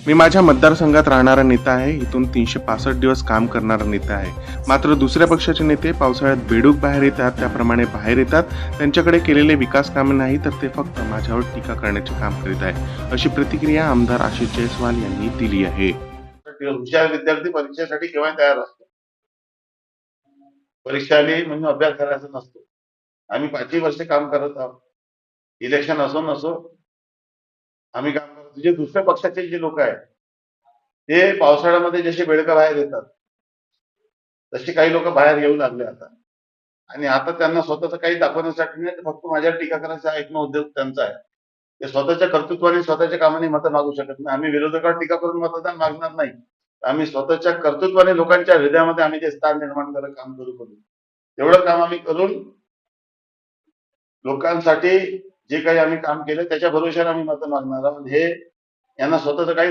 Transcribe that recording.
मी माझ्या मतदारसंघात राहणारा नेता आहे. इथून 365 दिवस काम करणारा नेता आहे. मात्र दुसऱ्या पक्षाचे नेते पावसाळ्यात बेडूक बाहेर येतात, त्याप्रमाणे बाहेर येतात. त्यांच्याकडे केलेले विकास कामे नाही तर ते फक्त माझ्यावर टीका करण्याचे काम करीत आहे. अशी प्रतिक्रिया आमदार आशिष जयस्वाल यांनी दिली आहे. हुशार विद्यार्थी परीक्षेसाठी केव्हा तयार असतो. परीक्षा आली म्हणून अभ्यास करायचा नसतो. आम्ही 5ही वर्ष काम करत आहोत. इलेक्शन असो नसो आम्ही काम करतो. जे दुसऱ्या पक्षाचे जे लोक आहेत ते पावसाळ्यामध्ये जसे बेडका बाहेर येतात तसे काही लोक बाहेर येऊ लागले आता. आणि आता त्यांना स्वतःच काही दाखवण्यासाठी नाही तर फक्त माझ्यावर टीका करायचा एकमेव उद्योग त्यांचा आहे. ते स्वतःच्या कर्तृत्वाने स्वतःच्या कामाने मतं मागू शकत नाही. आम्ही विरोधकांवर टीका करून मतदान मागणार नाही. आम्ही स्वतःच्या कर्तृत्वाने लोकांच्या हृदयामध्ये आम्ही ते स्थान निर्माण करायचं काम करू. तेवढं काम आम्ही करून लोकांसाठी जे काही आम्ही काम केलं त्याच्या भरोश्यावर आम्ही मतं मागणार आहोत. हे यांना स्वतःच काही